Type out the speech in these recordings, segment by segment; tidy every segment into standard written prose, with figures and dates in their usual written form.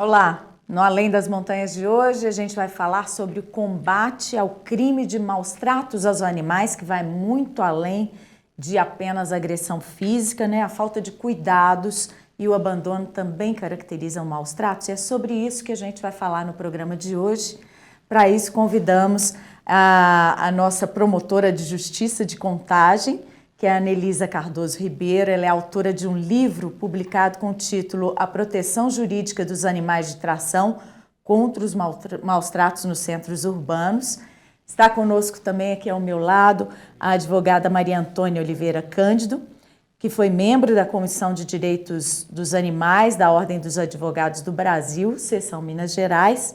Olá, no Além das Montanhas de hoje a gente vai falar sobre o combate ao crime de maus tratos aos animais, que vai muito além de apenas agressão física, né? A falta de cuidados e o abandono também caracterizam maus tratos, e é sobre isso que a gente vai falar no programa de hoje. Para isso convidamos a nossa promotora de justiça de Contagem, que é a Anelisa Cardoso Ribeiro. Ela é autora de um livro publicado com o título A Proteção Jurídica dos Animais de Tração contra os Maus Tratos nos Centros Urbanos. Está conosco também aqui ao meu lado a advogada Maria Antônia Oliveira Cândido, que foi membro da Comissão de Direitos dos Animais da Ordem dos Advogados do Brasil, seção Minas Gerais,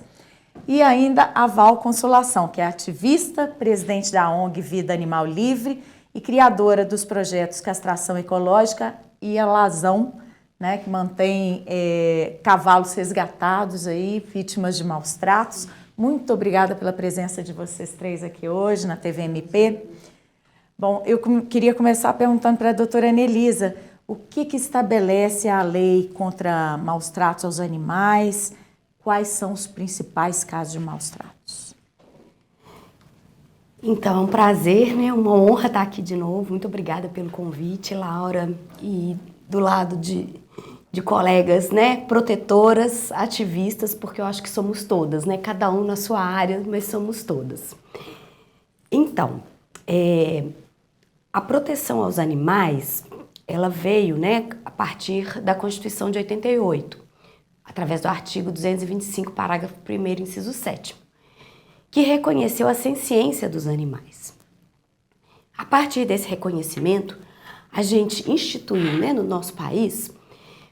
e ainda a Val Consolação, que é ativista, presidente da ONG Vida Animal Livre e criadora dos projetos Castração Ecológica e a Lazão, né, que mantém cavalos resgatados aí, vítimas de maus tratos. Muito obrigada pela presença de vocês três aqui hoje na TVMP. Bom, eu queria começar perguntando para a doutora Anelisa, o que estabelece a lei contra maus tratos aos animais? Quais são os principais casos de maus tratos? Então, é um prazer, né? Uma honra estar aqui de novo. Muito obrigada pelo convite, Laura, e do lado de colegas, né? Protetoras, ativistas, porque eu acho que somos todas, né? Cada um na sua área, mas somos todas. Então, a proteção aos animais, ela veio, né, a partir da Constituição de 88, através do artigo 225, parágrafo 1º, inciso 7º. Que reconheceu a senciência dos animais. A partir desse reconhecimento, a gente instituiu, né, no nosso país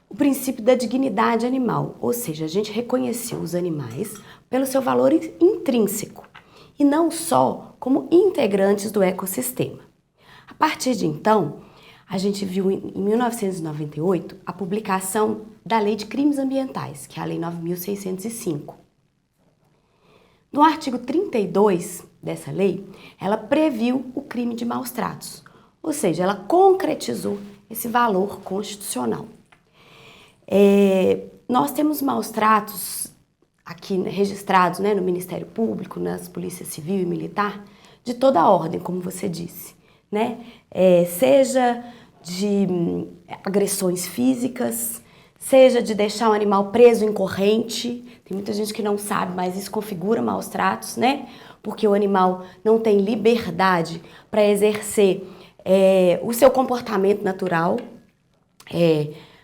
o princípio da dignidade animal, ou seja, a gente reconheceu os animais pelo seu valor intrínseco e não só como integrantes do ecossistema. A partir de então, a gente viu em 1998 a publicação da Lei de Crimes Ambientais, que é a Lei 9.605. No artigo 32 dessa lei, ela previu o crime de maus tratos, ou seja, ela concretizou esse valor constitucional. Nós temos maus tratos aqui registrados, né, no Ministério Público, nas polícias civil e militar, de toda a ordem, como você disse, né? Seja de agressões físicas, seja de deixar o animal preso em corrente. Tem muita gente que não sabe, mas isso configura maus tratos, né? Porque o animal não tem liberdade para exercer o seu comportamento natural.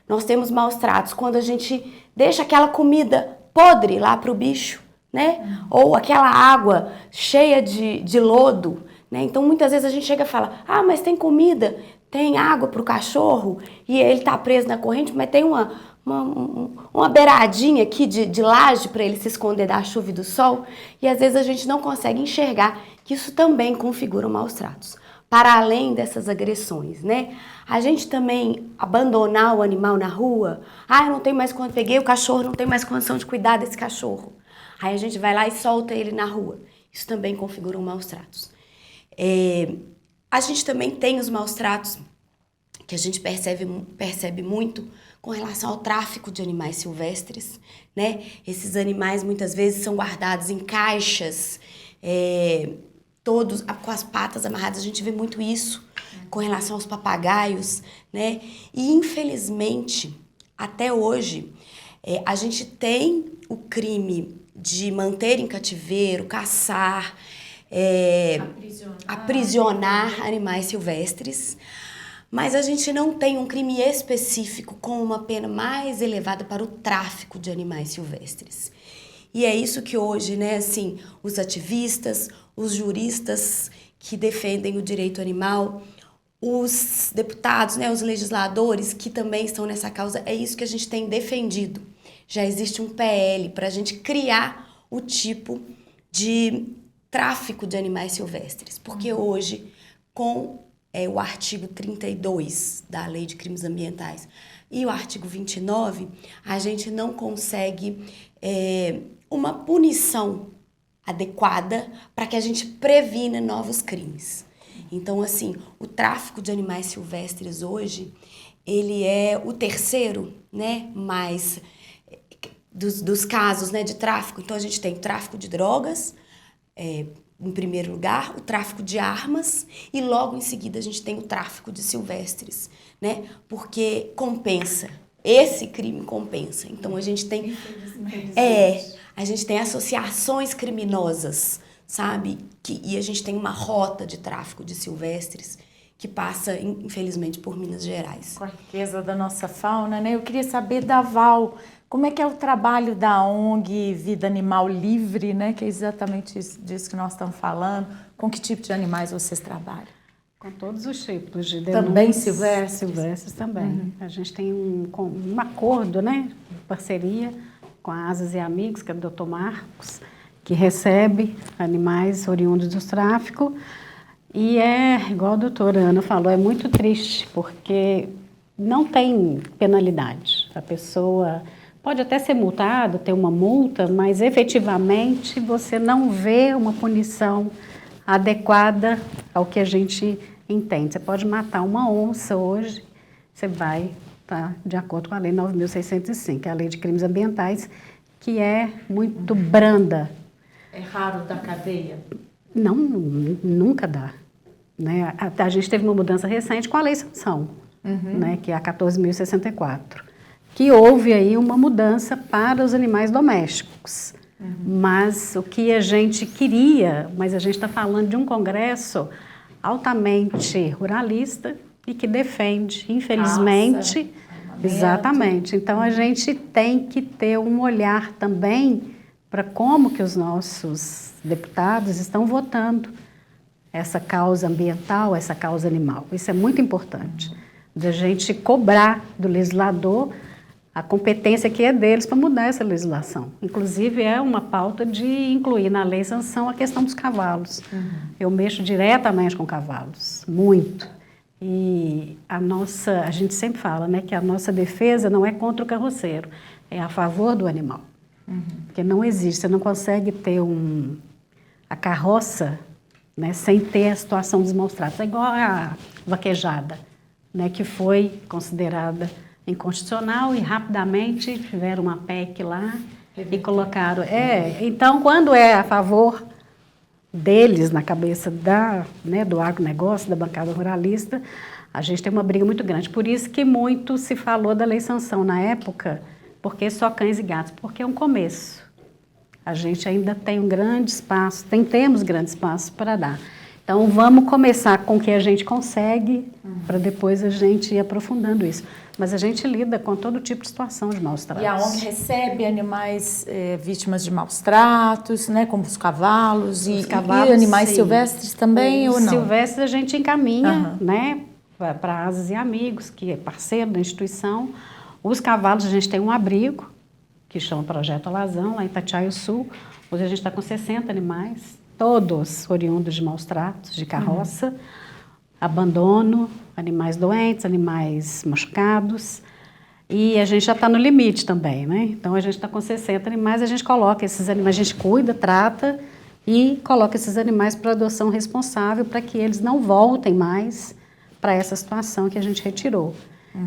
Nós temos maus tratos quando a gente deixa aquela comida podre lá para o bicho, né? Ou aquela água cheia de lodo, né? Então, muitas vezes a gente chega e fala, mas tem comida, tem água para o cachorro e ele está preso na corrente, mas tem uma beiradinha aqui de laje para ele se esconder da chuva e do sol, e às vezes a gente não consegue enxergar que isso também configura maus tratos. Para além dessas agressões, né? A gente também abandonar o animal na rua, eu não tenho mais condição, peguei o cachorro, não tenho mais condição de cuidar desse cachorro. Aí a gente vai lá e solta ele na rua. Isso também configura maus tratos. A gente também tem os maus tratos que a gente percebe muito com relação ao tráfico de animais silvestres, né? Esses animais muitas vezes são guardados em caixas, todos com as patas amarradas. A gente vê muito isso com relação aos papagaios, né? E infelizmente, até hoje, a gente tem o crime de manter em cativeiro, caçar, aprisionar animais silvestres, mas a gente não tem um crime específico com uma pena mais elevada para o tráfico de animais silvestres. E é isso que hoje, né, assim, os ativistas, os juristas que defendem o direito animal, os deputados, né, os legisladores que também estão nessa causa, é isso que a gente tem defendido. Já existe um PL para a gente criar o tipo de tráfico de animais silvestres, porque hoje, com o artigo 32 da Lei de Crimes Ambientais e o artigo 29, a gente não consegue uma punição adequada para que a gente previna novos crimes. Então, assim, o tráfico de animais silvestres hoje, ele é o terceiro, né, mais dos casos, né, de tráfico. Então, a gente tem o tráfico de drogas, em primeiro lugar, o tráfico de armas e logo em seguida a gente tem o tráfico de silvestres, né? Porque compensa. Esse crime compensa. Então, a gente tem... a gente tem associações criminosas, sabe? E a gente tem uma rota de tráfico de silvestres que passa, infelizmente, por Minas Gerais. Com a riqueza da nossa fauna, né? Eu queria saber da Val, como é que é o trabalho da ONG Vida Animal Livre, né? Que é exatamente disso que nós estamos falando. Com que tipo de animais vocês trabalham? Com todos os tipos de denúncias. Também silvestres? Silvestres também. A gente tem um acordo, né? Parceria com a Asas e Amigos, que é o Dr. Marcos, que recebe animais oriundos do tráfico. E igual a doutora Ana falou, é muito triste, porque não tem penalidade. A pessoa pode até ser multada, ter uma multa, mas efetivamente você não vê uma punição adequada ao que a gente entende. Você pode matar uma onça hoje, você vai estar de acordo com a Lei 9.605, que é a Lei de Crimes Ambientais, que é muito branda. É raro da cadeia? Não, nunca dá. Né? A gente teve uma mudança recente com a Lei Sanção, né? Que é a 14.064, que houve aí uma mudança para os animais domésticos. Mas o que a gente queria, mas a gente está falando de um congresso altamente ruralista e que defende, infelizmente, exatamente. Então a gente tem que ter um olhar também para como que os nossos deputados estão votando essa causa ambiental, essa causa animal. Isso é muito importante, da gente cobrar do legislador a competência que é deles para mudar essa legislação. Inclusive, é uma pauta de incluir na lei sanção a questão dos cavalos. Eu mexo diretamente com cavalos, muito. E a gente sempre fala, né, que a nossa defesa não é contra o carroceiro, é a favor do animal. Porque não existe, você não consegue ter a carroça, né, sem ter a situação dos maus tratos. É igual a vaquejada, né, que foi considerada inconstitucional e rapidamente tiveram uma PEC lá e colocaram. Então, quando é a favor deles, na cabeça do agronegócio, da bancada ruralista, a gente tem uma briga muito grande. Por isso que muito se falou da lei sanção na época, porque só cães e gatos, porque é um começo. A gente ainda tem um grande espaço, temos grande espaço para dar. Então, vamos começar com o que a gente consegue, para depois a gente ir aprofundando isso. Mas a gente lida com todo tipo de situação de maus tratos. E a ONG recebe animais vítimas de maus tratos, né, como os cavalos, e animais sim. Silvestres também, ou não? Silvestres a gente encaminha, né, para Asas e Amigos, que é parceiro da instituição. Os cavalos, a gente tem um abrigo, que chama Projeto Alazão, lá em Itatiaia Sul. Hoje a gente está com 60 animais, todos oriundos de maus tratos, de carroça, abandono, animais doentes, animais machucados. E a gente já está no limite também, né? Então a gente está com 60 animais, a gente coloca esses animais, a gente cuida, trata e coloca esses animais para adoção responsável para que eles não voltem mais para essa situação que a gente retirou.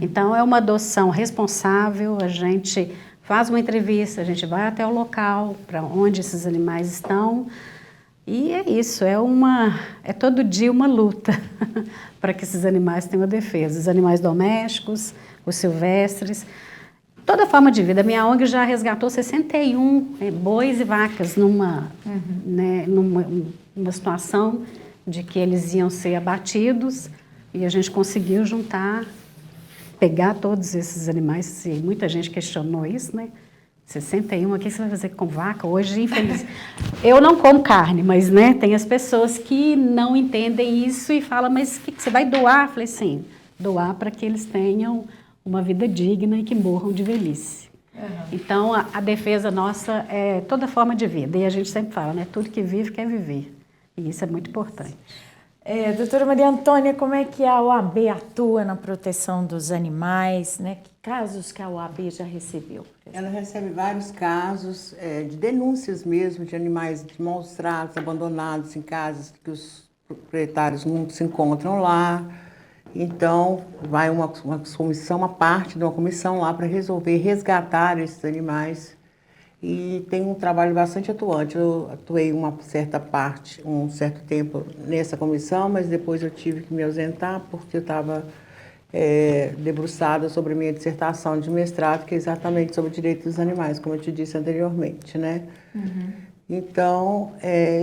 Então é uma adoção responsável, a gente faz uma entrevista, a gente vai até o local para onde esses animais estão. E é isso, é todo dia uma luta para que esses animais tenham a defesa. Os animais domésticos, os silvestres, toda forma de vida. A minha ONG já resgatou 61 bois e vacas numa situação de que eles iam ser abatidos e a gente conseguiu juntar, pegar todos esses animais. E muita gente questionou isso, né? 61, o que você vai fazer com vaca? Hoje, infelizmente, eu não como carne, mas, né, tem as pessoas que não entendem isso e falam, mas que você vai doar? Eu falei, sim, doar para que eles tenham uma vida digna e que morram de velhice. Então, a defesa nossa é toda forma de vida. E a gente sempre fala, né, tudo que vive quer viver. E isso é muito importante. Doutora Maria Antônia, como é que a OAB atua na proteção dos animais, né? Que casos que a OAB já recebeu? Ela recebe vários casos de denúncias mesmo de animais de maus tratos, abandonados em casas que os proprietários não se encontram lá. Então, vai uma comissão, uma parte de uma comissão lá para resolver resgatar esses animais e tem um trabalho bastante atuante. Eu atuei um certo tempo nessa comissão, mas depois eu tive que me ausentar porque eu estava debruçada sobre a minha dissertação de mestrado, que é exatamente sobre o direito dos animais, como eu te disse anteriormente, né? Então,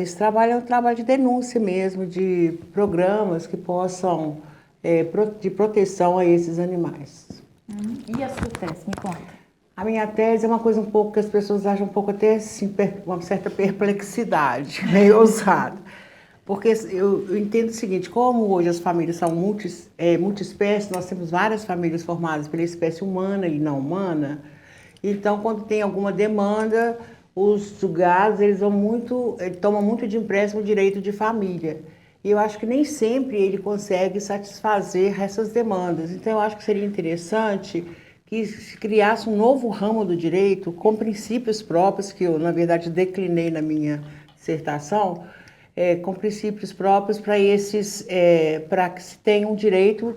esse trabalho é um trabalho de denúncia mesmo, de programas que possam, de proteção a esses animais. E a sua tese? Me conta. A minha tese é uma coisa um pouco que as pessoas acham um pouco até assim, uma certa perplexidade, meio ousada. Porque eu entendo o seguinte, como hoje as famílias são multiespécies, nós temos várias famílias formadas pela espécie humana e não humana, então quando tem alguma demanda, os julgados eles tomam muito de empréstimo o direito de família. E eu acho que nem sempre ele consegue satisfazer essas demandas. Então eu acho que seria interessante que se criasse um novo ramo do direito com princípios próprios, que eu, na verdade, declinei na minha dissertação, com princípios próprios para que se tenha um direito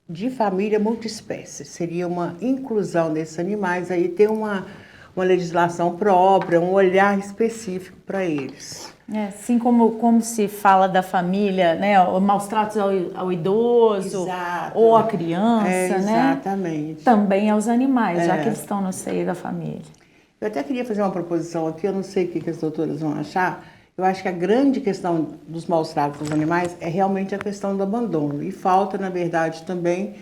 de família multiespécie. Seria uma inclusão desses animais, aí ter uma legislação própria, um olhar específico para eles. Assim como se fala da família, né, maus tratos ao idoso. Exato. Ou à criança, né? Exatamente. Também aos animais, já que eles estão no seio da família. Eu até queria fazer uma proposição aqui, eu não sei o que as doutoras vão achar. Eu acho que a grande questão dos maus tratos dos animais é realmente a questão do abandono. E falta, na verdade, também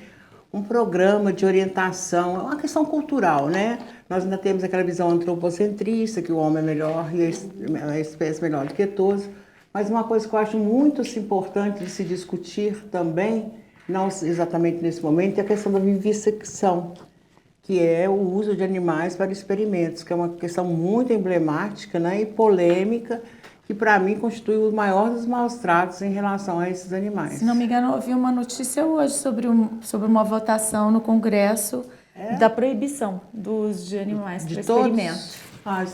um programa de orientação, é uma questão cultural, né? Nós ainda temos aquela visão antropocentrista, que o homem é melhor e a espécie melhor do que todos. Mas uma coisa que eu acho muito importante de se discutir também, não exatamente nesse momento, é a questão da vivissecção, que é o uso de animais para experimentos, que é uma questão muito emblemática, né, e polêmica, que para mim constitui o maior dos maus tratos em relação a esses animais. Se não me engano, eu vi uma notícia hoje sobre uma votação no Congresso da proibição do uso de animais para experimentos.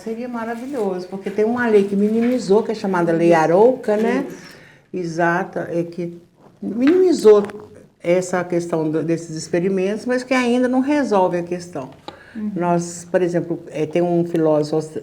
Seria maravilhoso, porque tem uma lei que minimizou, que é chamada Lei Arouca, né? Exata, que minimizou essa questão desses experimentos, mas que ainda não resolve a questão. Nós, por exemplo, tem um filósofo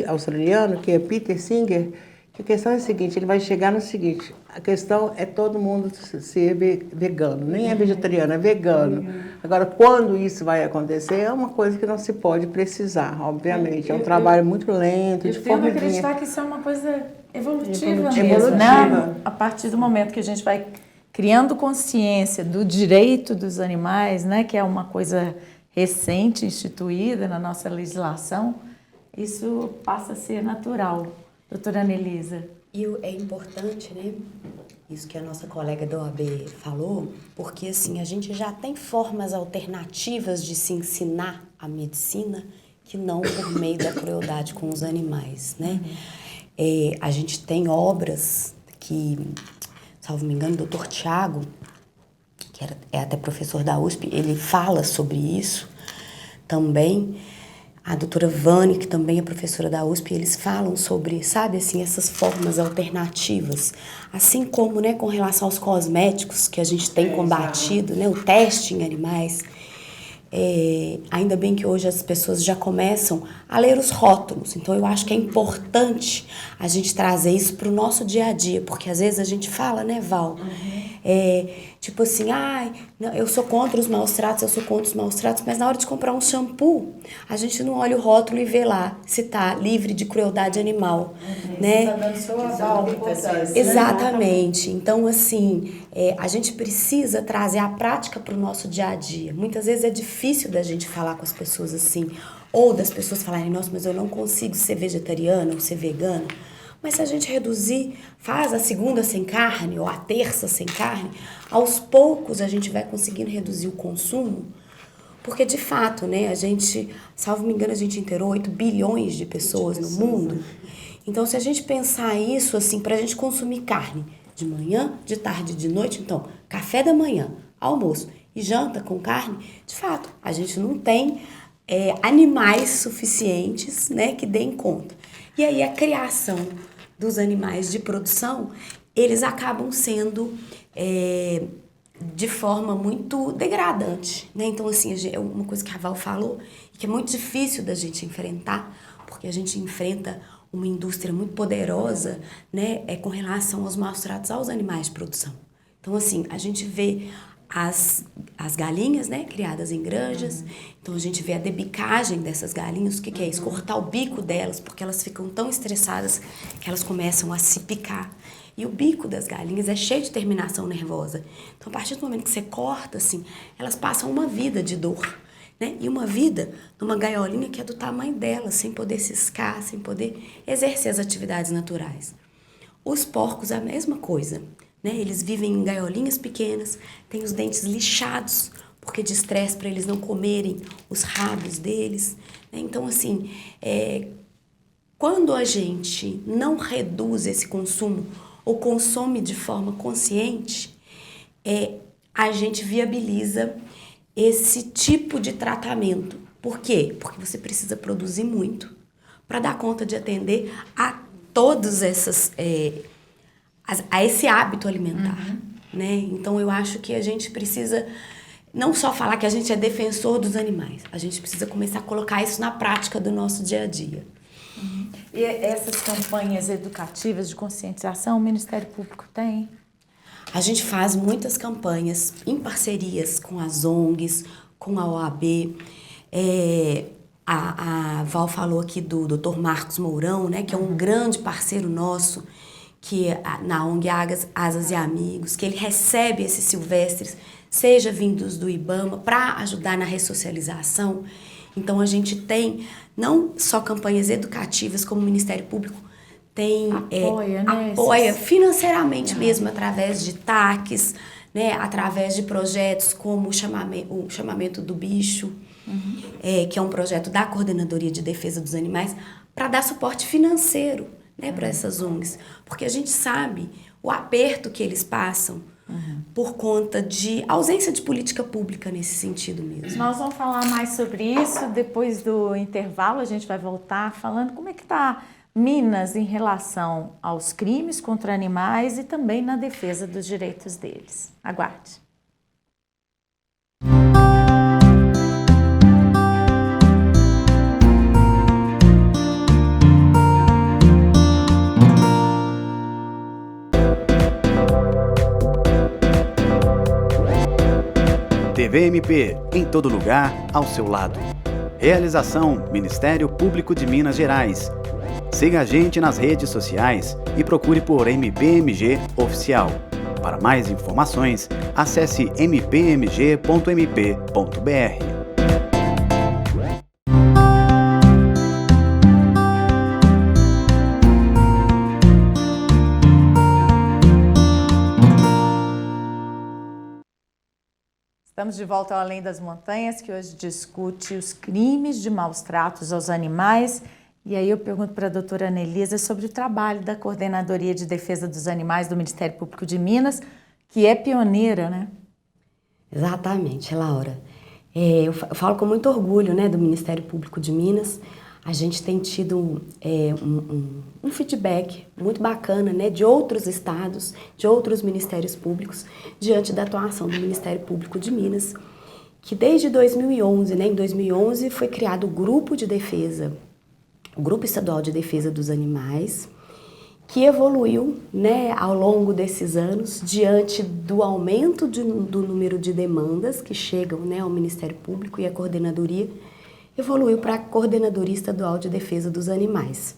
australiano, que é Peter Singer, que a questão é a seguinte, ele vai chegar no seguinte, a questão é todo mundo ser vegano, nem é vegetariano, é vegano. Agora, quando isso vai acontecer, é uma coisa que não se pode precisar, obviamente. É um trabalho muito lento, de formiguinha. Eu tento acreditar que isso é uma coisa evolutiva mesmo, Evolutiva. né? A partir do momento que a gente vai criando consciência do direito dos animais, né, que é uma coisa recente, instituída na nossa legislação, isso passa a ser natural. Doutora Anelisa. E é importante, né, isso que a nossa colega da OAB falou, porque assim, a gente já tem formas alternativas de se ensinar a medicina que não por meio da crueldade com os animais, né? A gente tem obras que, salvo me engano, o doutor Tiago, que é até professor da USP, ele fala sobre isso também. A doutora Vânia, que também é professora da USP, eles falam sobre, sabe, assim, essas formas alternativas. Assim como, né, com relação aos cosméticos que a gente tem combatido, né, o teste em animais. Ainda bem que hoje as pessoas já começam a ler os rótulos. Então, eu acho que é importante a gente trazer isso para o nosso dia a dia, porque às vezes a gente fala, né, Val? Tipo assim, não, eu sou contra os maus tratos, mas na hora de comprar um shampoo, a gente não olha o rótulo e vê lá se tá livre de crueldade animal, né? Você tá dando seu aval, muitas vezes, né? Exatamente. Então, assim, a gente precisa trazer a prática para o nosso dia a dia. Muitas vezes é difícil da gente falar com as pessoas assim, ou das pessoas falarem, nossa, mas eu não consigo ser vegetariana ou ser vegana. Mas se a gente reduzir, faz a segunda sem carne ou a terça sem carne, aos poucos a gente vai conseguindo reduzir o consumo, porque de fato, né, a gente, salvo me engano, a gente inteirou 8 bilhões de pessoas no mundo. Então, se a gente pensar isso assim, pra gente consumir carne de manhã, de tarde, de noite, então, café da manhã, almoço e janta com carne, de fato, a gente não tem animais suficientes, né, que deem conta. E aí a criação dos animais de produção, eles acabam sendo de forma muito degradante, né? Então, assim, é uma coisa que a Val falou, que é muito difícil da gente enfrentar, porque a gente enfrenta uma indústria muito poderosa, né, com relação aos maus tratos aos animais de produção. Então, assim, a gente vê as galinhas, né, criadas em granjas, então a gente vê a debicagem dessas galinhas. O que é isso? Cortar o bico delas, porque elas ficam tão estressadas que elas começam a se picar. E o bico das galinhas é cheio de terminação nervosa. Então, a partir do momento que você corta, assim, elas passam uma vida de dor, né? E uma vida numa gaiolinha que é do tamanho delas, sem poder ciscar, sem poder exercer as atividades naturais. Os porcos, a mesma coisa, né? Eles vivem em gaiolinhas pequenas, têm os dentes lixados, porque de estresse para eles não comerem os rabos deles, né? Então, assim, quando a gente não reduz esse consumo ou consome de forma consciente, a gente viabiliza esse tipo de tratamento. Por quê? Porque você precisa produzir muito para dar conta de atender a todos a esse hábito alimentar, né? Então, eu acho que a gente precisa não só falar que a gente é defensor dos animais, a gente precisa começar a colocar isso na prática do nosso dia a dia. E essas campanhas educativas de conscientização o Ministério Público tem? A gente faz muitas campanhas em parcerias com as ONGs, com a OAB. A Val falou aqui do Dr. Marcos Mourão, né, que é um grande parceiro nosso, que na ONG Asas e Amigos, que ele recebe esses silvestres, seja vindos do IBAMA, para ajudar na ressocialização. Então, a gente tem não só campanhas educativas, como o Ministério Público tem, apoia financeiramente mesmo, através de TACs, né, através de projetos como o chamamento do bicho, que é um projeto da Coordenadoria de Defesa dos Animais, para dar suporte financeiro, né, para essas ONGs. Porque a gente sabe o aperto que eles passam por conta de ausência de política pública nesse sentido mesmo. Nós vamos falar mais sobre isso depois do intervalo. A gente vai voltar falando como é que está Minas em relação aos crimes contra animais e também na defesa dos direitos deles. Aguarde. TVMP, em todo lugar, ao seu lado. Realização Ministério Público de Minas Gerais. Siga a gente nas redes sociais e procure por MPMG Oficial. Para mais informações, acesse mpmg.mp.br. Estamos de volta ao Além das Montanhas, que hoje discute os crimes de maus tratos aos animais. E aí eu pergunto para a doutora Anelisa sobre o trabalho da Coordenadoria de Defesa dos Animais do Ministério Público de Minas, que é pioneira, né? Exatamente, Laura. Eu falo com muito orgulho, né, do Ministério Público de Minas. A gente tem tido um feedback muito bacana, né, de outros estados, de outros ministérios públicos, diante da atuação do Ministério Público de Minas, que desde 2011, né, em 2011 foi criado o Grupo de Defesa, o Grupo Estadual de Defesa dos Animais, que evoluiu, né, ao longo desses anos, diante do aumento do número de demandas que chegam, né, ao Ministério Público e à Coordenadoria, evoluiu para a Coordenadoria Estadual de Defesa dos Animais.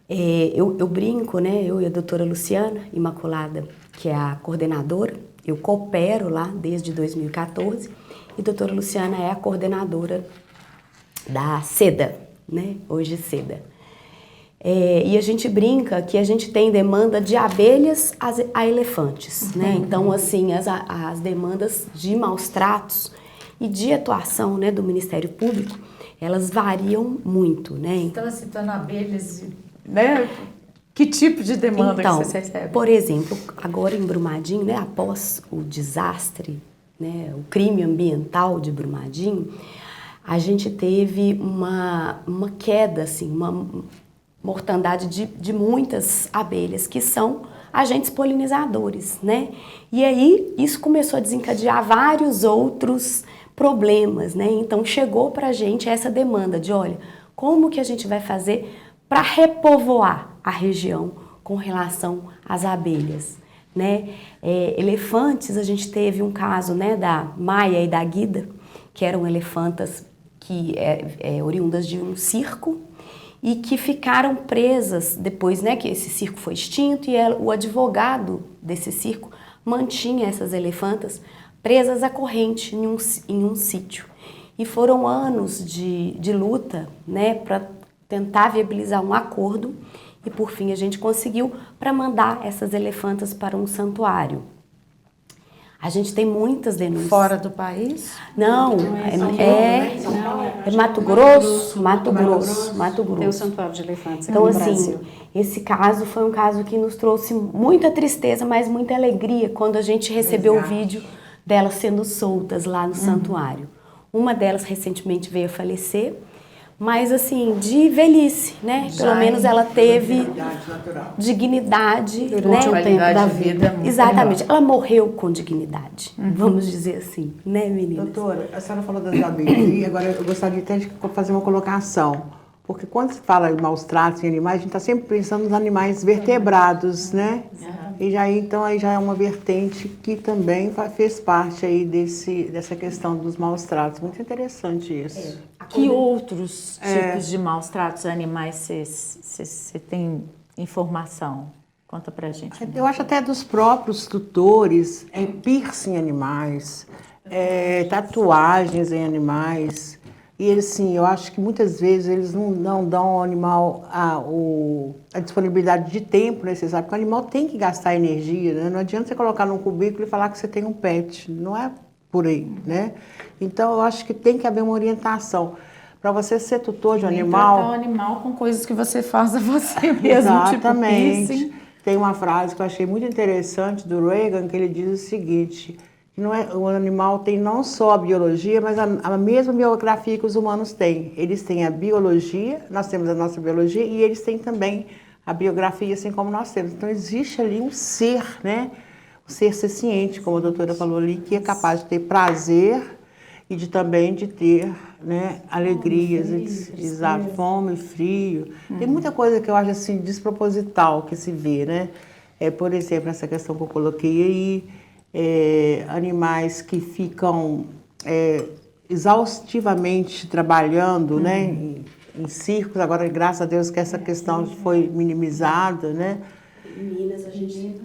Eu brinco, né, eu e a doutora Luciana Imaculada, que é a coordenadora, eu coopero lá desde 2014, e a doutora Luciana é a coordenadora da SEDA, né, hoje SEDA. E a gente brinca que a gente tem demanda de abelhas a elefantes, né? Então, assim, as demandas de maus tratos e de atuação, né, do Ministério Público, elas variam muito, né? Então, citando abelhas, né? Que tipo de demanda que você recebe? Por exemplo, agora em Brumadinho, né, após o desastre, né, o crime ambiental de Brumadinho, a gente teve uma queda, assim, uma mortandade de muitas abelhas, que são agentes polinizadores, né? E aí, isso começou a desencadear vários outros problemas, né? Então, chegou pra gente essa demanda de, olha, como que a gente vai fazer para repovoar a região com relação às abelhas, né? Elefantes, a gente teve um caso, né, da Maia e da Guida, que eram elefantas que oriundas de um circo e que ficaram presas depois, né, que esse circo foi extinto, e o advogado desse circo mantinha essas elefantas presas à corrente em um sítio. E foram anos de luta, né, para tentar viabilizar um acordo, e por fim a gente conseguiu para mandar essas elefantas para um santuário. A gente tem muitas denúncias. Fora do país? Não, é Mato Grosso, Mato Grosso. Tem o Santuário de Elefantes aqui Então, no assim, Brasil. esse caso foi um caso que nos trouxe muita tristeza, mas muita alegria quando a gente recebeu o vídeo delas sendo soltas lá no santuário. Uma delas recentemente veio a falecer, mas assim, de velhice, né? Pelo menos ela teve dignidade, Durante né? um tempo da vida. Exatamente, ela morreu com dignidade, vamos dizer assim, né, meninas? Doutora, a senhora falou das abelhas e agora eu gostaria até de fazer uma colocação, porque quando se fala em maus tratos em animais, a gente está sempre pensando nos animais vertebrados, né? E já então aí já é uma vertente que também fez parte aí dessa questão dos maus tratos. Muito interessante isso. Que outros tipos de maus tratos a animais você tem informação? Conta pra gente. Eu acho até dos próprios tutores, piercing em animais, tatuagens em animais. E eles, sim, eu acho que muitas vezes eles não dão ao animal a disponibilidade de tempo necessário, porque o animal tem que gastar energia, né? Não adianta você colocar num cubículo e falar que você tem um pet, não é por aí, né? Então, eu acho que tem que haver uma orientação. Para você ser tutor de um animal... tratar o animal com coisas que você faz a você mesmo, Exatamente. tipo piercing. Tem uma frase que eu achei muito interessante do Reagan, que ele diz o seguinte... o animal tem não só a biologia, mas a mesma biografia que os humanos têm. Eles têm a biologia, nós temos a nossa biologia, e eles têm também a biografia, assim como nós temos. Então, existe ali um ser, né? Um ser senciente, como a doutora falou ali, que é capaz de ter prazer e também de ter, né, alegrias, exato, fome, frio. Tem muita coisa que eu acho assim desproposital que se vê, né? Por exemplo, essa questão que eu coloquei aí, animais que ficam exaustivamente trabalhando, né, em circos. Agora, graças a Deus que essa questão foi minimizada, né? Em Minas, a gente...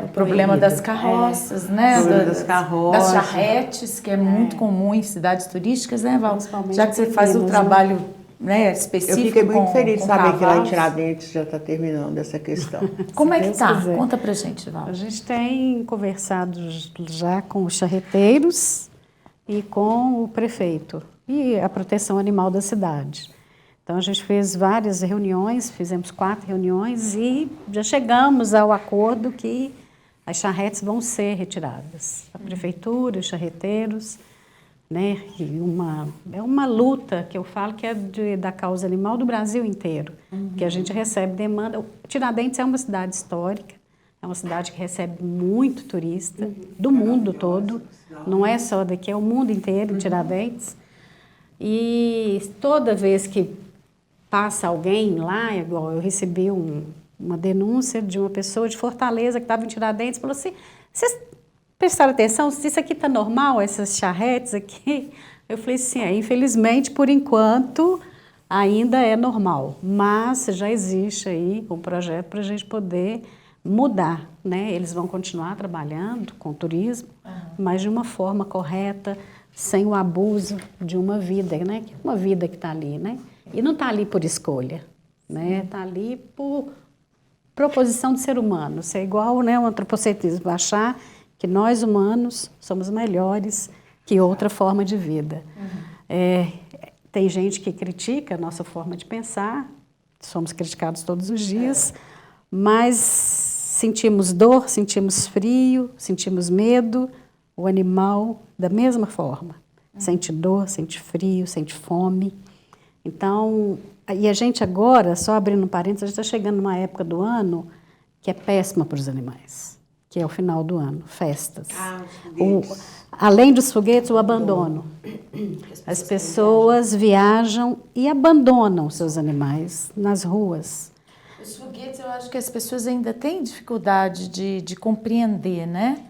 o problema das carroças, né? O problema das carroças. Das charretes, que é muito comum em cidades turísticas, né, Val? Principalmente Já que você faz o Minas, trabalho, né, específico. Eu fiquei muito feliz de saber que lá em cavalos. Tiradentes já está terminando essa questão. Como é que Deus tá? quiser. Conta pra gente, Val. A gente tem conversado já com os charreteiros e com o prefeito e a proteção animal da cidade. Então, a gente fez várias reuniões, fizemos 4 reuniões e já chegamos ao acordo que as charretes vão ser retiradas. A prefeitura, os charreteiros, né? E é uma luta que eu falo que é da causa animal do Brasil inteiro, que a gente recebe demanda. Tiradentes é uma cidade histórica, é uma cidade que recebe muito turista do mundo todo, não é só daqui, é o mundo inteiro, Tiradentes. E toda vez que passa alguém lá, igual eu recebi uma denúncia de uma pessoa de Fortaleza que estava em Tiradentes, falou assim, vocês prestaram atenção se isso aqui está normal, essas charretes aqui? Eu falei assim, infelizmente, por enquanto, ainda é normal, mas já existe aí um projeto para a gente poder mudar, né? Eles vão continuar trabalhando com turismo, mas de uma forma correta, sem o abuso de uma vida, né? Uma vida que está ali, né? E não está ali por escolha, né? Está ali por proposição do ser humano. Isso é igual, né, o antropocentrismo, achar que nós humanos somos melhores que outra forma de vida. Tem gente que critica a nossa forma de pensar, somos criticados todos os dias, mas sentimos dor, sentimos frio, sentimos medo, o animal da mesma forma. Sente dor, sente frio, sente fome. Então, e a gente agora, só abrindo um parênteses, a gente está chegando numa época do ano que é péssima para os animais, que é o final do ano, festas. Os foguetes. Além dos foguetes, o abandono. As pessoas viajam e abandonam seus animais nas ruas. Os foguetes, eu acho que as pessoas ainda têm dificuldade de compreender, né?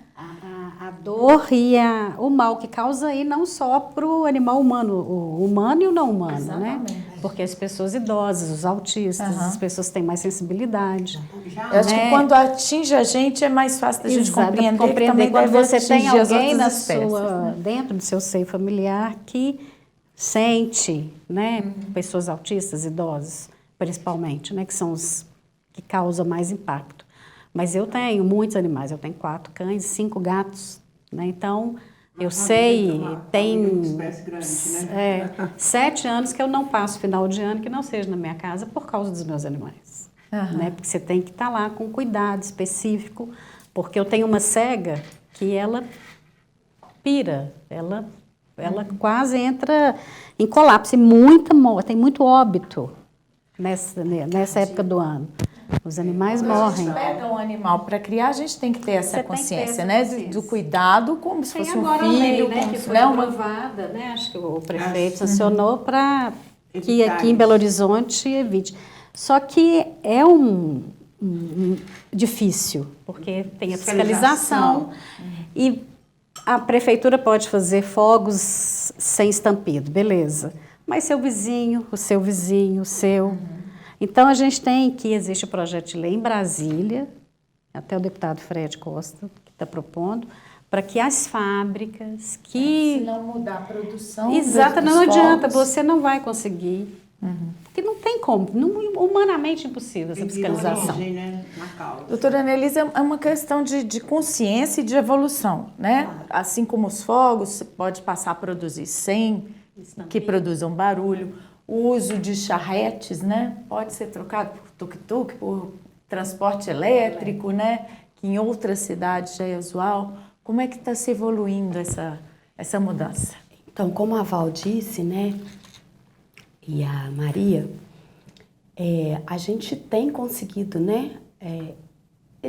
A dor e o mal que causa aí não só para o animal humano, o humano e o não humano, Exatamente. né? Porque as pessoas idosas, os autistas, as pessoas têm mais sensibilidade. Eu acho que quando atinge a gente é mais fácil da gente Exato, compreender, que também quando deve você tem atingir as alguém outras na espécies, né? dentro do seu seio familiar que sente, né? Pessoas autistas, idosos, principalmente, né? Que são os que causam mais impacto. Mas eu tenho muitos animais, eu tenho 4 cães, 5 gatos, né? Então, eu sei, tem espécie grande, né? 7 anos que eu não passo final de ano que não seja na minha casa por causa dos meus animais. Né? Porque você tem que estar lá com cuidado específico, porque eu tenho uma cega que ela pira, ela quase entra em colapso, e tem muito óbito nessa época do ano. Os animais Quando a morrem. gente pega um animal para criar, a gente tem que ter essa Você tem que ter consciência, essa né? consciência. Do cuidado, como se Tem fosse um agora a filho, lei, né, como que se foi né, uma aprovada, né? Acho que o prefeito sancionou para que Evitar aqui em isso. Belo Horizonte evite. Só que é difícil, porque tem a fiscalização e a prefeitura pode fazer fogos sem estampido, beleza. Mas seu vizinho, o seu vizinho, o seu. Então a gente existe o projeto de lei em Brasília, até o deputado Fred Costa que está propondo, para que as fábricas Se não mudar a produção. Exato, dos não adianta, fogos. você não vai conseguir. Porque não tem como, humanamente impossível essa fiscalização. Origem, né? Na causa. Doutora Annelise, é uma questão de consciência e de evolução, né? Assim como os fogos, você pode passar a produzir sem que produzam barulho. O uso de charretes, né? Pode ser trocado por tuk-tuk, por transporte elétrico, né? Que em outras cidades já é usual. Como é que está se evoluindo essa mudança? Então, como a Val disse, né, e a Maria, a gente tem conseguido, né,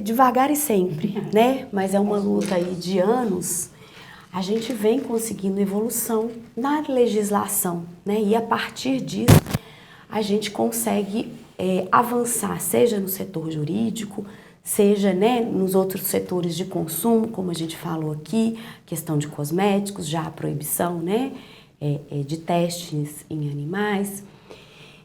devagar e sempre, né, mas é uma luta aí de anos, a gente vem conseguindo evolução na legislação, né, e a partir disso a gente consegue avançar, seja no setor jurídico, seja, né, nos outros setores de consumo, como a gente falou aqui, questão de cosméticos, já a proibição, né, de testes em animais.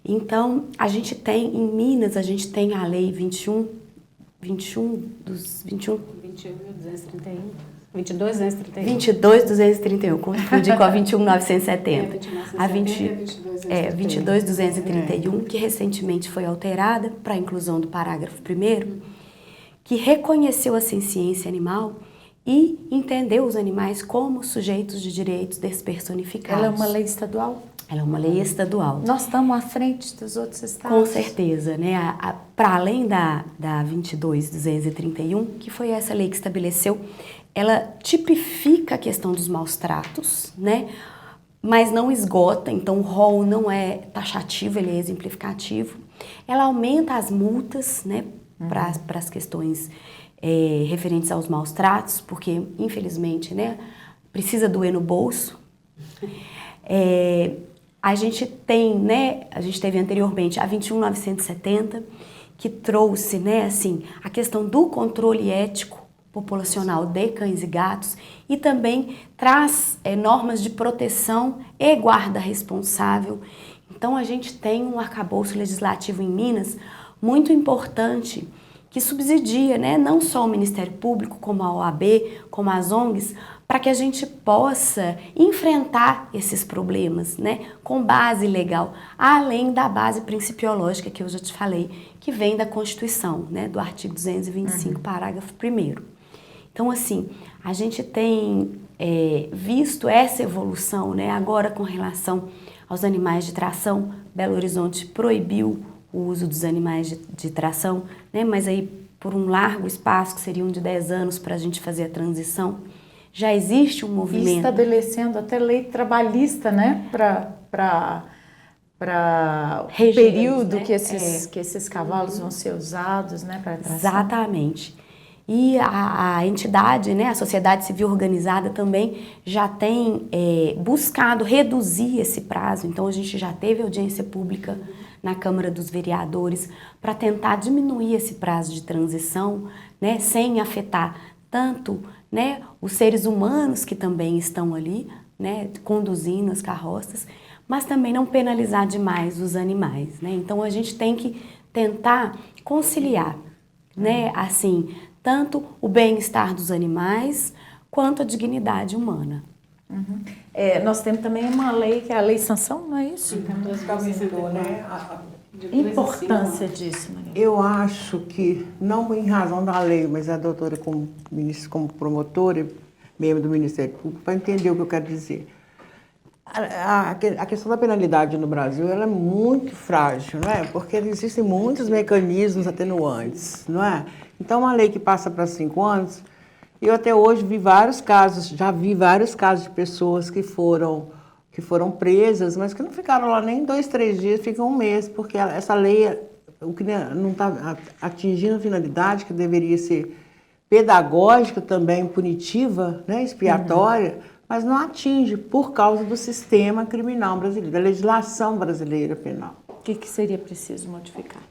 Então, a gente tem, em Minas, a gente tem a lei 22.231, confundi com a 21.970. A 22.231, que recentemente foi alterada para a inclusão do parágrafo 1º, que reconheceu a senciência animal e entendeu os animais como sujeitos de direitos despersonificados. Ela é uma lei estadual? Ela é uma lei estadual. Nós estamos à frente dos outros estados? Com certeza, né? Para além da 22.231, que foi essa lei que estabeleceu, ela tipifica a questão dos maus tratos, né? Mas não esgota, então o rol não é taxativo, ele é exemplificativo. Ela aumenta as multas, né? Para as questões referentes aos maus tratos, porque, infelizmente, né, precisa doer no bolso. A gente tem, né, a gente teve anteriormente a 21.970, que trouxe, né, assim, a questão do controle ético populacional de cães e gatos e também traz normas de proteção e guarda responsável. Então, a gente tem um arcabouço legislativo em Minas muito importante, que subsidia, né, não só o Ministério Público, como a OAB, como as ONGs, para que a gente possa enfrentar esses problemas, né, com base legal, além da base principiológica que eu já te falei, que vem da Constituição, né, do artigo 225, parágrafo 1º. Então, assim, a gente tem visto essa evolução, né, agora com relação aos animais de tração. Belo Horizonte proibiu o uso dos animais de tração, né? Mas aí por um largo espaço, que seriam de 10 anos para a gente fazer a transição, já existe um movimento. E estabelecendo até lei trabalhista, né? Para o período, né? que esses cavalos vão ser usados, né? Para tração. Exatamente. E a entidade, né, a sociedade civil organizada também já tem buscado reduzir esse prazo. Então, a gente já teve audiência pública na Câmara dos Vereadores para tentar diminuir esse prazo de transição, né, sem afetar tanto, né, os seres humanos que também estão ali, né, conduzindo as carroças, mas também não penalizar demais os animais, né? Então, a gente tem que tentar conciliar, né, assim, tanto o bem-estar dos animais quanto a dignidade humana. Nós temos também uma lei, que é a Lei Sanção, não é isso? Né? A importância disso, Maria. Eu acho que, não em razão da lei, mas a doutora como promotora, membro do Ministério Público, para entender o que eu quero dizer. A questão da penalidade no Brasil ela é muito frágil, não é? Porque existem muitos mecanismos atenuantes, não é? Então, uma lei que passa para 5 anos, eu até hoje já vi vários casos de pessoas que foram presas, mas que não ficaram lá nem 2, 3 dias, ficam 1 mês, porque essa lei não está atingindo a finalidade que deveria ser pedagógica também, punitiva, né, expiatória, mas não atinge por causa do sistema criminal brasileiro, da legislação brasileira penal. O que seria preciso modificar?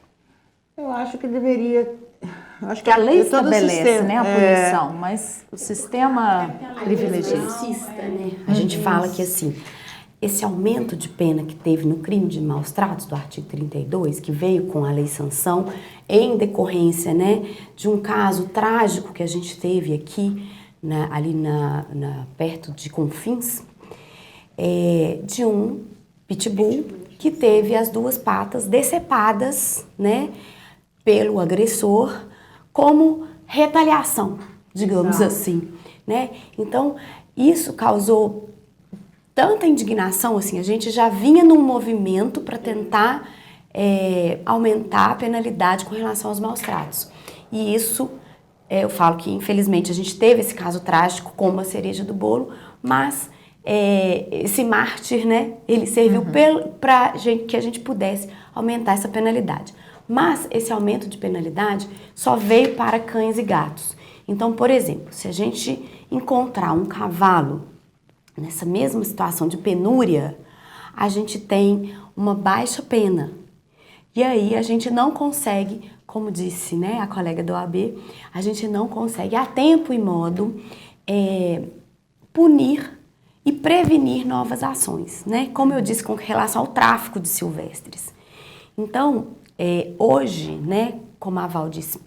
Eu acho que deveria... Porque a lei estabelece, né, a punição, mas o sistema privilegia. Né? A gente fala que, assim, esse aumento de pena que teve no crime de maus tratos do artigo 32, que veio com a Lei Sanção, em decorrência, né, de um caso trágico que a gente teve aqui, ali perto de Confins, de um pitbull que teve as 2 patas decepadas, né, pelo agressor, como retaliação, digamos assim, né? Então, isso causou tanta indignação, assim, a gente já vinha num movimento para tentar aumentar a penalidade com relação aos maus tratos. E isso, eu falo que, infelizmente, a gente teve esse caso trágico como a cereja do bolo, mas esse mártir, né, ele serviu para que a gente pudesse aumentar essa penalidade. Mas esse aumento de penalidade só veio para cães e gatos. Então, por exemplo, se a gente encontrar um cavalo nessa mesma situação de penúria, a gente tem uma baixa pena. E aí a gente não consegue, como disse, né, a colega do OAB, a gente não consegue a tempo e modo punir e prevenir novas ações, né? Como eu disse, com relação ao tráfico de silvestres. Então, hoje, né, como a Val disse,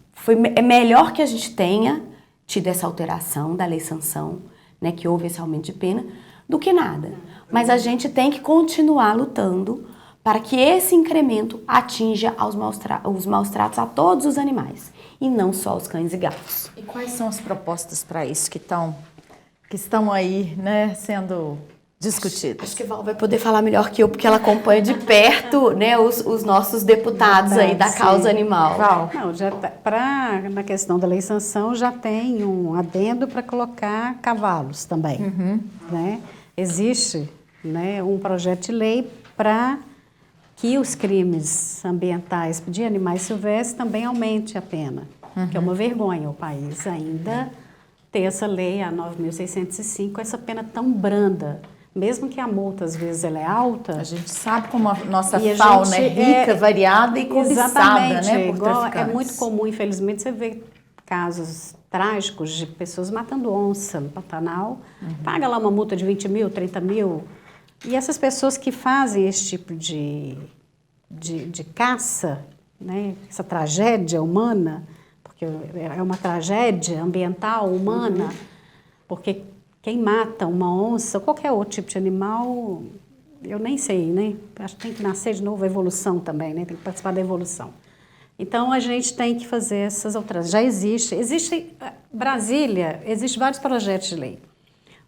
é melhor que a gente tenha tido essa alteração da Lei Sanção, né, que houve esse aumento de pena, do que nada. Mas a gente tem que continuar lutando para que esse incremento atinja os maus tratos a todos os animais, e não só os cães e gatos. E quais são as propostas para isso que estão aí, né, sendo discutidas? Acho que a Val vai poder falar melhor que eu, porque ela acompanha de perto, né, os nossos deputados aí da causa animal. Val. Não, na questão da lei sanção já tem um adendo para colocar cavalos também. Né? Existe, né, um projeto de lei para que os crimes ambientais de animais silvestres também aumente a pena, que é uma vergonha o país ainda ter essa lei, a 9.605, essa pena tão branda. Mesmo que a multa, às vezes, ela é alta... A gente sabe como a nossa e fauna é rica, variada e cobiçada, né, por traficantes. É muito comum, infelizmente, você vê casos trágicos de pessoas matando onça no Pantanal, paga lá uma multa de 20 mil, 30 mil, e essas pessoas que fazem esse tipo de caça, né, essa tragédia humana, porque é uma tragédia ambiental, humana, porque quem mata uma onça ou qualquer outro tipo de animal, eu nem sei, né? Acho que tem que nascer de novo a evolução também, né? Tem que participar da evolução. Então, a gente tem que fazer essas alterações. Já existe Brasília, existem vários projetos de lei.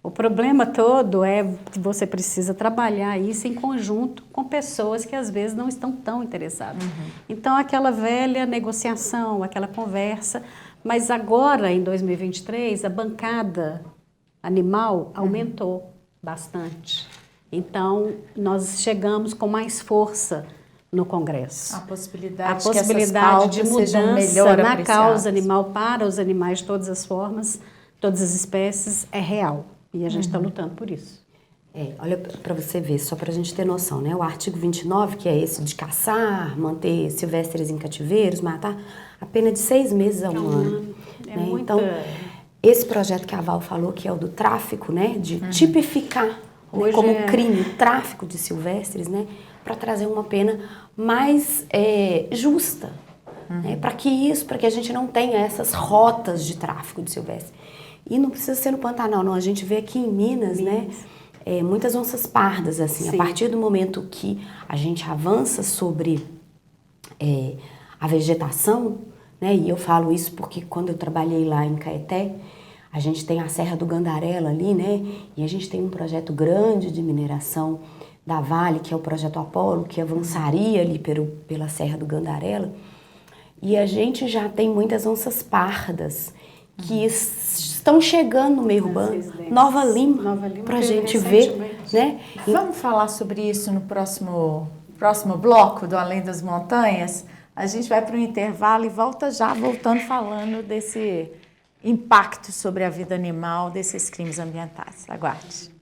O problema todo é que você precisa trabalhar isso em conjunto com pessoas que às vezes não estão tão interessadas. Então, aquela velha negociação, aquela conversa, mas agora, em 2023, a bancada animal aumentou bastante. Então, nós chegamos com mais força no Congresso. A possibilidade, A que essas possibilidade de pautas sejam mudança melhor na apreciadas. causa animal para os animais de todas as formas, todas as espécies, é real. E a gente está lutando por isso. Olha para você ver, só para a gente ter noção, né? O artigo 29, que é esse de caçar, manter silvestres em cativeiros, matar, a pena de 6 meses a 1 ano. É Né? muita... Então, esse projeto que a Val falou, que é o do tráfico, né? De tipificar né, Hoje como é- crime o tráfico de silvestres, né? Para trazer uma pena mais justa. Né? Para que a gente não tenha essas rotas de tráfico de silvestre. E não precisa ser no Pantanal, não. A gente vê aqui em Minas, né? Muitas onças pardas, assim. Sim. A partir do momento que a gente avança sobre a vegetação, né? E eu falo isso porque quando eu trabalhei lá em Caeté, a gente tem a Serra do Gandarela ali, né? E a gente tem um projeto grande de mineração da Vale, que é o projeto Apolo, que avançaria ali pela Serra do Gandarela. E a gente já tem muitas onças pardas que estão chegando no meio urbano. residências. Nova Lima, Nova Lima pra teve gente ver, recentemente. né? Vamos falar sobre isso no próximo bloco do Além das Montanhas? A gente vai para o intervalo e voltando falando desse impacto sobre a vida animal, desses crimes ambientais. Aguarde.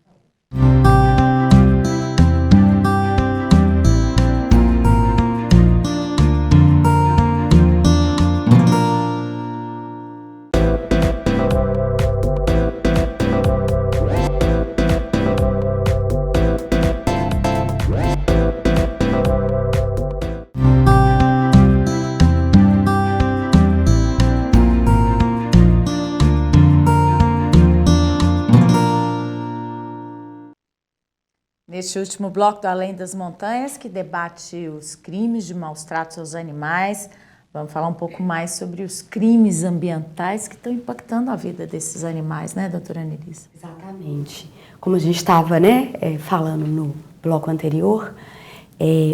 Neste último bloco do Além das Montanhas, que debate os crimes de maus tratos aos animais, vamos falar um pouco mais sobre os crimes ambientais que estão impactando a vida desses animais, né, doutora Anelisa? Exatamente. Como a gente estava, né, falando no bloco anterior,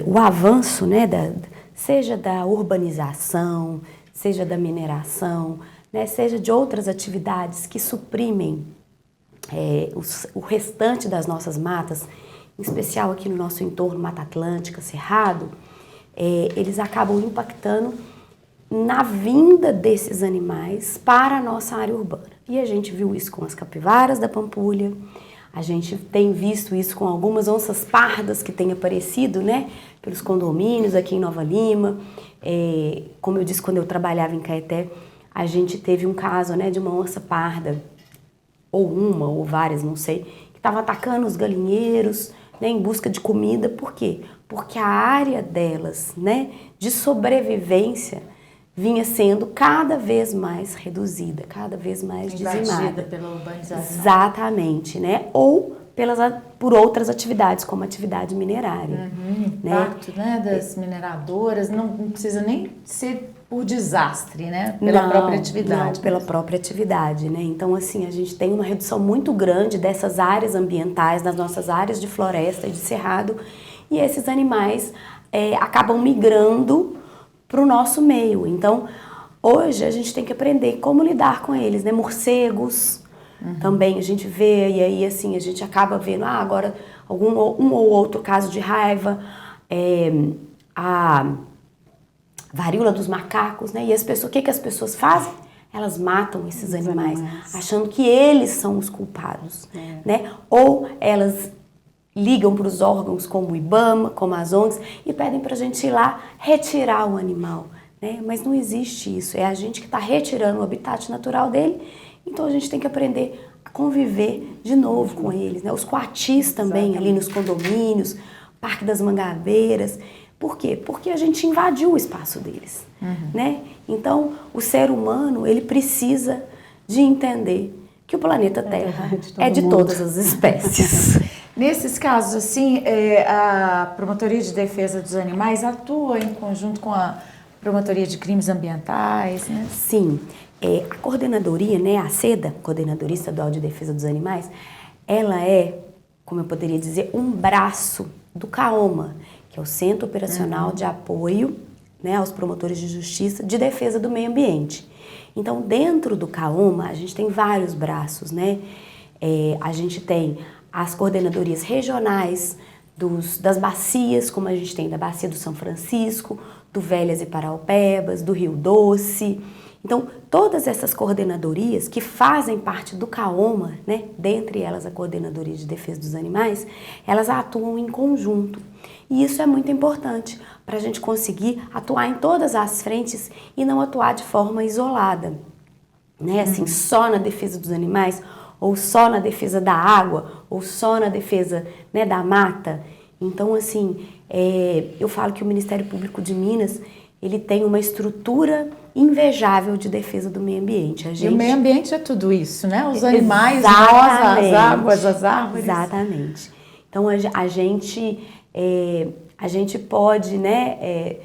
o avanço, né, seja da urbanização, seja da mineração, né, seja de outras atividades que suprimem o restante das nossas matas, em especial aqui no nosso entorno, Mata Atlântica, Cerrado, eles acabam impactando na vinda desses animais para a nossa área urbana. E a gente viu isso com as capivaras da Pampulha, a gente tem visto isso com algumas onças pardas que têm aparecido, né, pelos condomínios aqui em Nova Lima. Como eu disse, quando eu trabalhava em Caeté, a gente teve um caso, né, de uma onça parda, ou uma, ou várias, não sei, que estava atacando os galinheiros, né, em busca de comida. Por quê? Porque a área delas, né, de sobrevivência vinha sendo cada vez mais reduzida, cada vez mais dizimada. Invadida pela urbanização. Exatamente, né? Ou por outras atividades, como atividade minerária. Impacto, né, das mineradoras, não precisa nem ser por desastre, né? Pela própria atividade. Não, pela própria atividade, né? Então, assim, a gente tem uma redução muito grande dessas áreas ambientais, das nossas áreas de floresta e de cerrado, e esses animais acabam migrando para o nosso meio. Então, hoje a gente tem que aprender como lidar com eles, né? Morcegos, também a gente vê, e aí, assim, a gente acaba vendo, agora, um ou outro caso de raiva, a varíola dos macacos, né? E o que as pessoas fazem? Elas matam esses animais, achando que eles são os culpados, né? Ou elas ligam para os órgãos como o IBAMA, como as ONGs, e pedem para a gente ir lá retirar o animal, né? Mas não existe isso, é a gente que está retirando o habitat natural dele, então a gente tem que aprender a conviver de novo com eles, né? Os coatis também, ali nos condomínios, Parque das Mangabeiras. Por quê? Porque a gente invadiu o espaço deles, né? Então, o ser humano, ele precisa de entender que o planeta Terra é de todas as espécies. Nesses casos, assim, a Promotoria de Defesa dos Animais atua em conjunto com a Promotoria de Crimes Ambientais, né? Sim. A coordenadoria, né, a SEDA, Coordenadoria Estadual de Defesa dos Animais, ela é, como eu poderia dizer, um braço do CAOMA, que é o Centro Operacional de Apoio, né, aos Promotores de Justiça de Defesa do Meio Ambiente. Então, dentro do CAOMA, a gente tem vários braços, né? A gente tem as coordenadorias regionais das bacias, como a gente tem da Bacia do São Francisco, do Velhas e Paraupebas, do Rio Doce. Então, todas essas coordenadorias que fazem parte do CAOMA, né, dentre elas a Coordenadoria de Defesa dos Animais, elas atuam em conjunto. E isso é muito importante para a gente conseguir atuar em todas as frentes e não atuar de forma isolada, né, assim, só na defesa dos animais, ou só na defesa da água, ou só na defesa, né, da mata. Então, assim, eu falo que o Ministério Público de Minas, ele tem uma estrutura invejável de defesa do meio ambiente. E o meio ambiente é tudo isso, né? Os animais, exatamente, nós, as águas, as árvores. Exatamente. Então, a gente pode, né,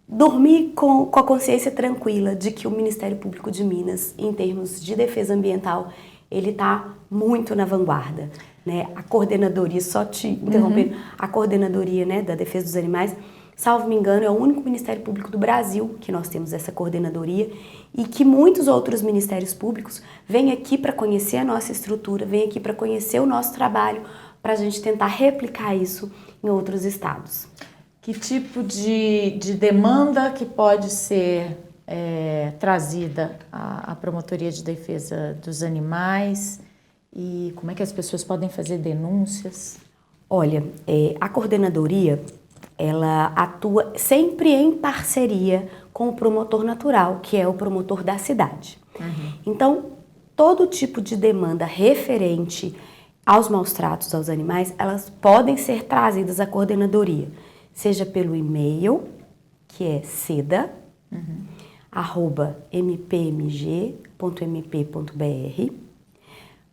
dormir com a consciência tranquila de que o Ministério Público de Minas, em termos de defesa ambiental, ele está muito na vanguarda, né? A coordenadoria, só te interrompendo, a coordenadoria, né, da defesa dos animais, salvo me engano, é o único Ministério Público do Brasil que nós temos essa coordenadoria e que muitos outros ministérios públicos vêm aqui para conhecer a nossa estrutura, vêm aqui para conhecer o nosso trabalho, para a gente tentar replicar isso em outros estados. Que tipo de demanda que pode ser trazida à Promotoria de Defesa dos Animais e como é que as pessoas podem fazer denúncias? Olha, a coordenadoria, ela atua sempre em parceria com o promotor natural, que é o promotor da cidade. Então, todo tipo de demanda referente aos maus tratos aos animais, elas podem ser trazidas à coordenadoria, seja pelo e-mail, que é seda@mpmg.mp.br,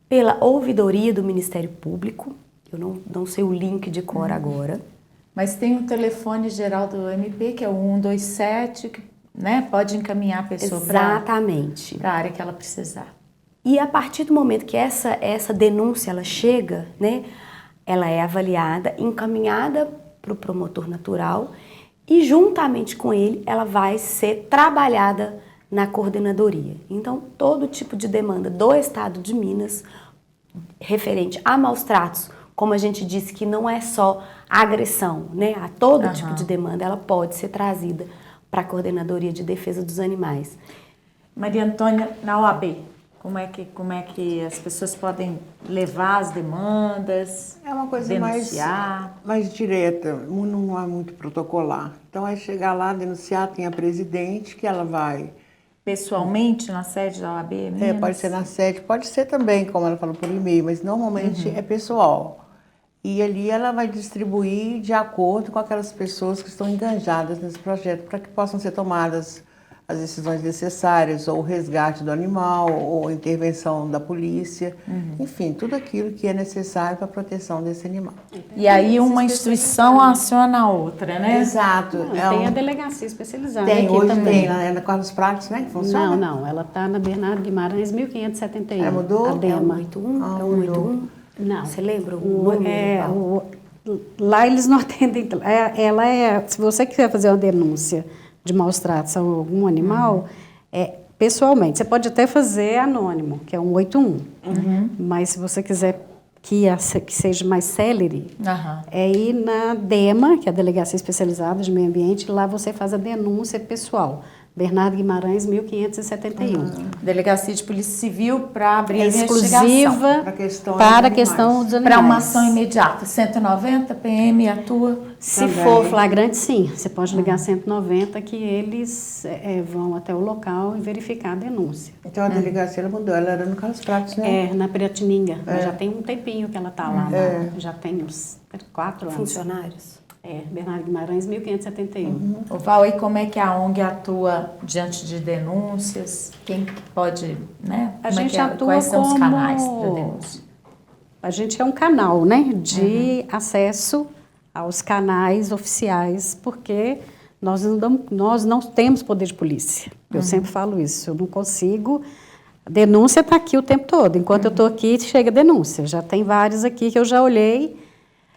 pela ouvidoria do Ministério Público, eu não sei o link de cor agora. Mas tem o telefone geral do MP, que é o 127, que, né, pode encaminhar a pessoa para a área que ela precisar. E a partir do momento que essa denúncia ela chega, né, ela é avaliada, encaminhada para o promotor natural e juntamente com ele ela vai ser trabalhada na coordenadoria. Então, todo tipo de demanda do Estado de Minas referente a maus tratos, como a gente disse que não é só a agressão, né, a todo tipo de demanda, ela pode ser trazida para a Coordenadoria de Defesa dos Animais. Maria Antônia, na OAB, como é que as pessoas podem levar as demandas? É uma coisa denunciar? mais direta, não é muito protocolar. Então, é chegar lá, denunciar, tem a presidente, que ela vai... Pessoalmente, na sede da OAB? Minas? Pode ser na sede, pode ser também, como ela falou, por e-mail, mas normalmente é pessoal. E ali ela vai distribuir de acordo com aquelas pessoas que estão engajadas nesse projeto, para que possam ser tomadas as decisões necessárias, ou o resgate do animal, ou a intervenção da polícia, enfim, tudo aquilo que é necessário para a proteção desse animal. E aí uma instituição aciona a outra, né? Exato. Tem a delegacia especializada Tem, aqui hoje também. tem, na Carlos Prates, né, que funciona? Não, ela está na Bernardo Guimarães, 1571. Mudou? A É o DEMA. 181? Ah, É o 181? Não. Você lembra o número? Lá eles não atendem. Se você quiser fazer uma denúncia de maus tratos a algum animal, pessoalmente, você pode até fazer anônimo, que é 181. Mas se você quiser que seja mais célere, é ir na DEMA, que é a Delegacia Especializada de Meio Ambiente, lá você faz a denúncia pessoal. Bernardo Guimarães, 1571. Delegacia de Polícia Civil para abrir a Exclusiva investigação. para a questão dos animais. Para uma ação imediata, 190 PM atua. Se for flagrante, sim. Você pode ligar 190 que eles vão até o local e verificar a denúncia. Então a delegacia ela mudou, ela era no Carlos Prates, né? Na Piratininga. Mas já tem um tempinho que ela está lá. Já tem uns 4 anos. Funcionários. Bernardo Guimarães, 1571. Val, e como é que a ONG atua diante de denúncias? Quem pode, né? A gente atua quais são os como... canais para denúncia? A gente é um canal, né, de acesso aos canais oficiais, porque nós não temos poder de polícia. Eu sempre falo isso, eu não consigo... A denúncia está aqui o tempo todo. Enquanto eu estou aqui, chega a denúncia. Já tem vários aqui que eu já olhei.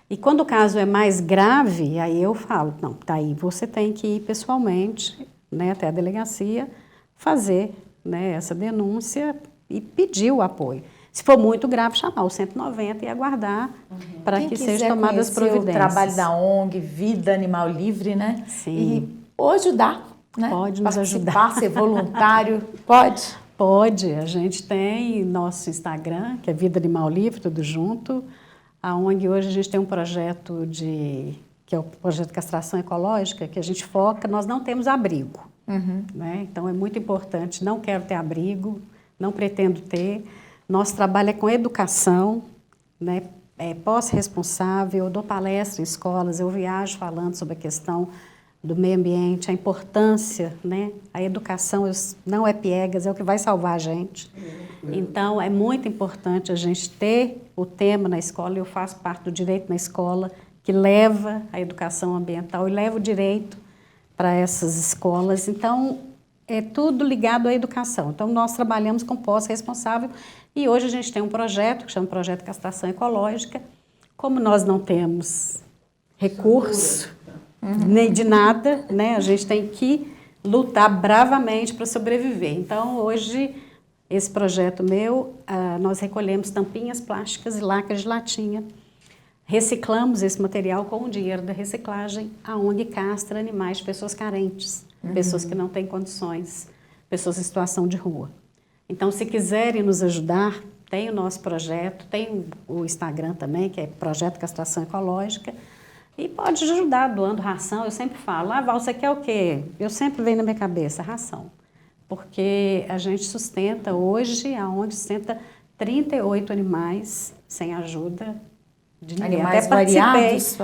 E quando o caso é mais grave, aí eu falo, não, daí você tem que ir pessoalmente, né, até a delegacia, fazer, né, essa denúncia e pedir o apoio. Se for muito grave, chamar o 190 e aguardar para que sejam tomadas providências. O trabalho da ONG Vida Animal Livre, né? Sim. Ou ajudar, né? Pode nos participar, ser voluntário, pode? Pode. A gente tem nosso Instagram, que é Vida Animal Livre, tudo junto. A ONG hoje a gente tem um projeto que é o projeto de castração ecológica, que a gente foca, nós não temos abrigo. Né? Então é muito importante, não quero ter abrigo, não pretendo ter. Nosso trabalho é com educação, né? Pós-responsável, eu dou palestra em escolas, eu viajo falando sobre a questão do meio ambiente, a importância, né? A educação não é piegas, é o que vai salvar a gente. Então, é muito importante a gente ter o tema na escola, eu faço parte do Direito na Escola, que leva a educação ambiental e leva o direito para essas escolas. Então, é tudo ligado à educação. Então, nós trabalhamos com pós-responsável e hoje a gente tem um projeto, que chama Projeto de Castração Ecológica. Como nós não temos recurso, nem de nada, né? A gente tem que lutar bravamente para sobreviver. Então, hoje, esse projeto meu, nós recolhemos tampinhas plásticas e lacres de latinha. Reciclamos esse material com o dinheiro da reciclagem. A ONG castra animais de pessoas carentes, pessoas que não têm condições, pessoas em situação de rua. Então, se quiserem nos ajudar, tem o nosso projeto, tem o Instagram também, que é Projeto Castração Ecológica, e pode ajudar doando ração. Eu sempre falo, Val, você quer o quê? Eu sempre venho na minha cabeça, ração. Porque a gente sustenta hoje, a ONG sustenta 38 animais sem ajuda de ninguém. Animais Até variados?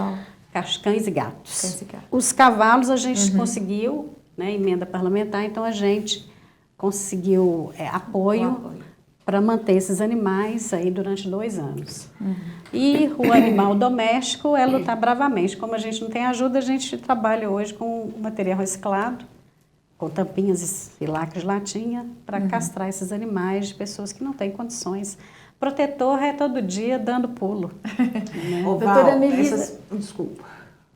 Cães e gatos. Os cavalos a gente conseguiu, né, emenda parlamentar, então a gente conseguiu apoio para manter esses animais aí durante 2 anos. E o animal doméstico é lutar bravamente. Como a gente não tem ajuda, a gente trabalha hoje com material reciclado, com tampinhas e lacres de latinha, para castrar esses animais de pessoas que não têm condições. Protetor é todo dia dando pulo. Né? Doutora Melissa, desculpa.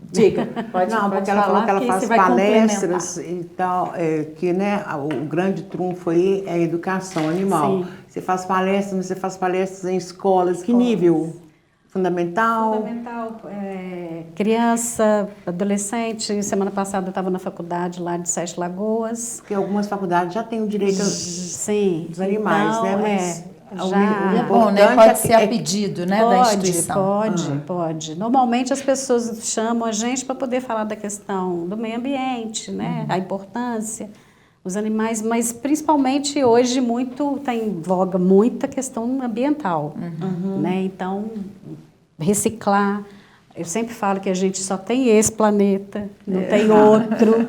Diga, pode Não, porque ela falou que ela faz palestras e tal, que né, o grande trunfo aí é a educação animal. Sim. Você faz palestras, mas você faz palestras em escolas, que nível? Fundamental? Fundamental, criança, adolescente. Semana passada eu estava na faculdade lá de Sete Lagoas. Porque algumas faculdades já têm o direito dos animais, então, né? Mas já é bom, né? Pode ser a pedido, né, da instituição. Pode. Normalmente as pessoas chamam a gente para poder falar da questão do meio ambiente, né? A importância, os animais, mas principalmente hoje está em voga muita questão ambiental, né? Então, reciclar. Eu sempre falo que a gente só tem esse planeta, não tem outro.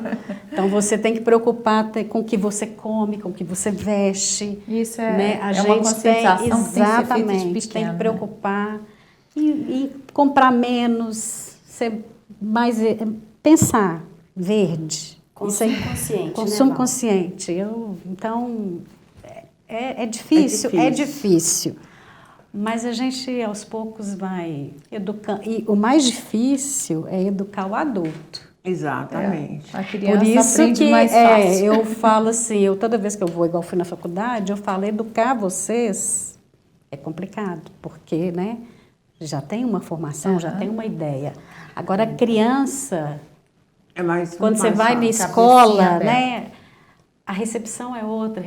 Então, você tem que preocupar com o que você come, com o que você veste. Isso né? A gente uma conscientização exatamente, tem que preocupar e comprar menos, ser mais, pensar verde. Consumo consciente. Consumo né, consciente. Então, é difícil. É difícil. Mas a gente, aos poucos, vai educando. E o mais difícil é educar o adulto. Exatamente. A criança Por isso aprende que mais fácil. eu falo assim, toda vez que eu vou, igual fui na faculdade, eu falo, educar vocês é complicado, porque, né, já tem uma formação, já tem uma ideia. Agora, a criança, quando você vai na escola, né, a recepção é outra,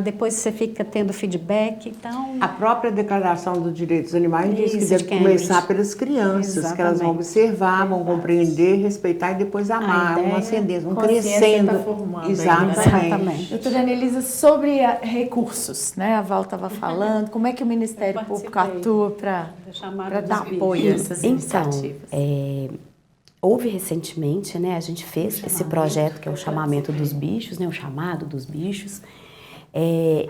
depois você fica tendo feedback, então... A própria Declaração dos Direitos dos Animais diz que deve começar pelas crianças, exatamente, que elas vão observar, vão compreender, respeitar e depois amar, vão ascendendo, vão crescendo. Tá formando, exatamente. Doutora Anelisa, sobre recursos, né? A Val estava falando, como é que o Ministério Público atua para dar apoio a essas iniciativas? Houve recentemente, né, a gente fez esse projeto que é o chamamento dos bichos, né, o chamado dos bichos,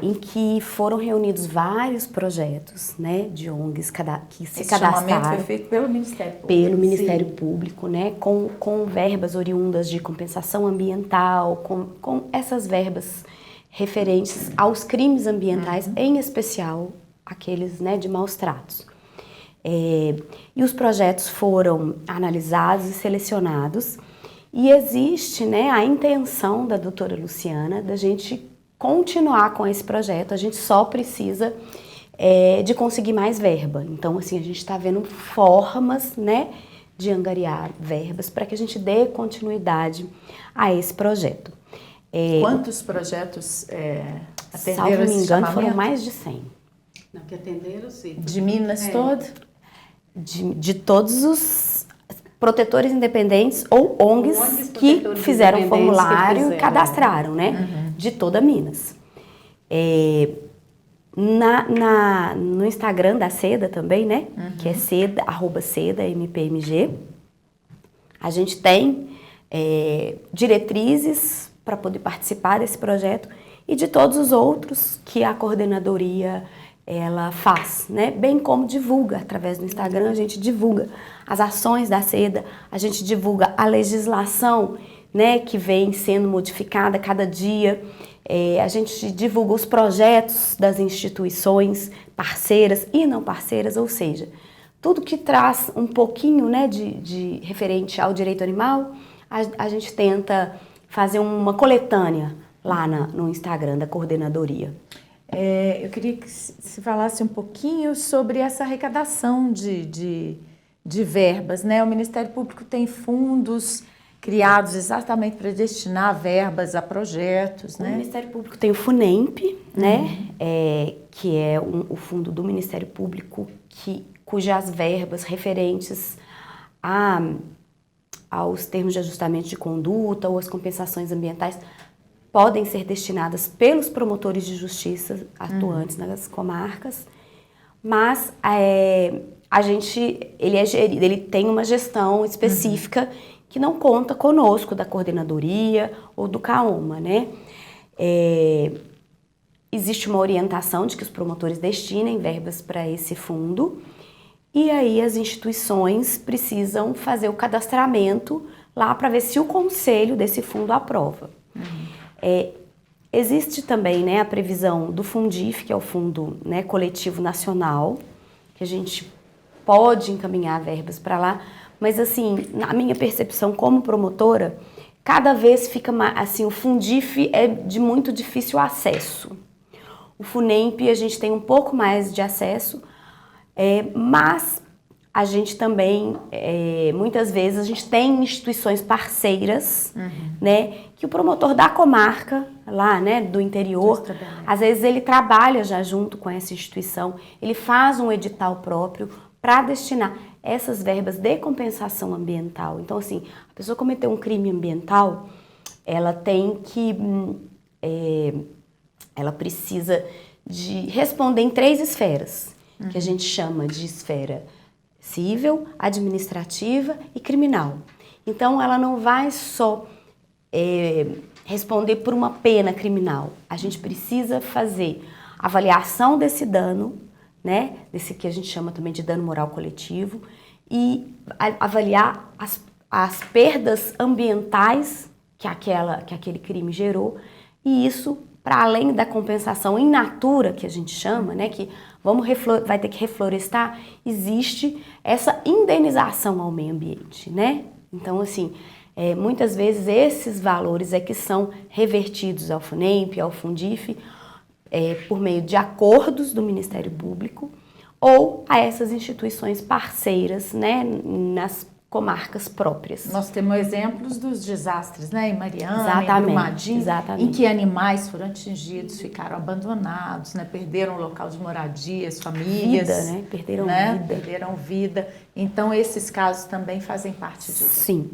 em que foram reunidos vários projetos, né, de ONGs que se cadastraram. Esse chamamento foi feito pelo Ministério Público. Pelo Ministério Público, né, com verbas oriundas de compensação ambiental, com essas verbas referentes aos crimes ambientais, em especial aqueles, né, de maus tratos. E os projetos foram analisados e selecionados e existe, né, a intenção da doutora Luciana da gente continuar com esse projeto. A gente só precisa de conseguir mais verba. Então, assim, a gente está vendo formas, né, de angariar verbas para que a gente dê continuidade a esse projeto. Quantos projetos atenderam Salvo me esse engano, chamamento? foram mais de 100. Não, que atenderam, sim. De Minas todo? De todos os protetores independentes ou ONGs que protetores fizeram o independentes formulário que e fizeram, cadastraram, né? De toda Minas. No Instagram da Seda também, né? Que é seda, @seda, MPMG. A gente tem diretrizes para poder participar desse projeto e de todos os outros que a coordenadoria ela faz, né? Bem como divulga através do Instagram, a gente divulga as ações da Seda, a gente divulga a legislação, né, que vem sendo modificada cada dia, a gente divulga os projetos das instituições parceiras e não parceiras, ou seja, tudo que traz um pouquinho, né, de referente ao direito animal, a gente tenta fazer uma coletânea lá no Instagram da coordenadoria. Eu queria que se falasse um pouquinho sobre essa arrecadação de verbas, né? O Ministério Público tem fundos criados exatamente para destinar verbas a projetos, né? O Ministério Público tem o FUNEMP, né? Que é o fundo do Ministério Público cujas verbas referentes aos termos de ajustamento de conduta ou as compensações ambientais podem ser destinadas pelos promotores de justiça atuantes nas comarcas, mas ele tem uma gestão específica que não conta conosco da coordenadoria ou do CAOMA, né? Existe uma orientação de que os promotores destinem verbas para esse fundo e aí as instituições precisam fazer o cadastramento lá para ver se o conselho desse fundo aprova. Existe também, né, a previsão do Fundif, que é o Fundo, né, Coletivo Nacional, que a gente pode encaminhar verbas para lá, mas assim, na minha percepção como promotora, cada vez fica mais, assim, o Fundif é de muito difícil acesso. O FUNEMP a gente tem um pouco mais de acesso, mas a gente também, muitas vezes, a gente tem instituições parceiras, né, que o promotor da comarca, lá, né, do interior, às vezes ele trabalha já junto com essa instituição, ele faz um edital próprio para destinar essas verbas de compensação ambiental. Então, assim, a pessoa cometeu um crime ambiental, ela tem que, ela precisa de responder em 3 esferas, que a gente chama de esfera civil, administrativa e criminal. Então, ela não vai só responder por uma pena criminal. A gente precisa fazer avaliação desse dano, né? Desse que a gente chama também de dano moral coletivo, e avaliar as perdas ambientais que aquele crime gerou, e isso para além da compensação in natura, que a gente chama, né, que vai ter que reflorestar, existe essa indenização ao meio ambiente, né? Então, assim, muitas vezes esses valores que são revertidos ao FUNEMP, ao Fundif, por meio de acordos do Ministério Público ou a essas instituições parceiras, né, nas comarcas próprias. Nós temos exemplos dos desastres, né, em Mariana, exatamente, em Brumadinho, exatamente. em que animais foram atingidos, ficaram abandonados, né, perderam o local de moradia, as famílias. Vida, né? Perderam vida. Então, esses casos também fazem parte disso. Sim.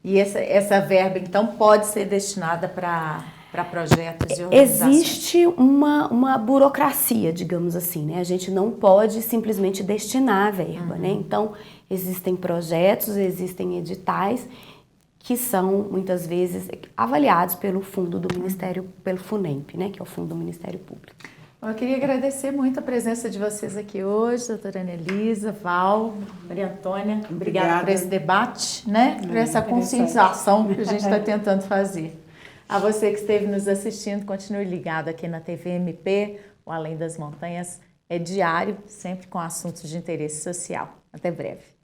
E essa verba, então, pode ser destinada para projetos e organizações? Existe uma burocracia, digamos assim, né? A gente não pode simplesmente destinar a verba, né? Então, existem projetos, existem editais que são, muitas vezes, avaliados pelo fundo do Ministério, pelo FUNEMP, né? Que é o Fundo do Ministério Público. Eu queria agradecer muito a presença de vocês aqui hoje, doutora Anelisa, Val, Maria Antônia. Obrigada por esse debate, né? Por essa conscientização que a gente está tentando fazer. A você que esteve nos assistindo, continue ligado aqui na TV MP, o Além das Montanhas é diário, sempre com assuntos de interesse social. Até breve.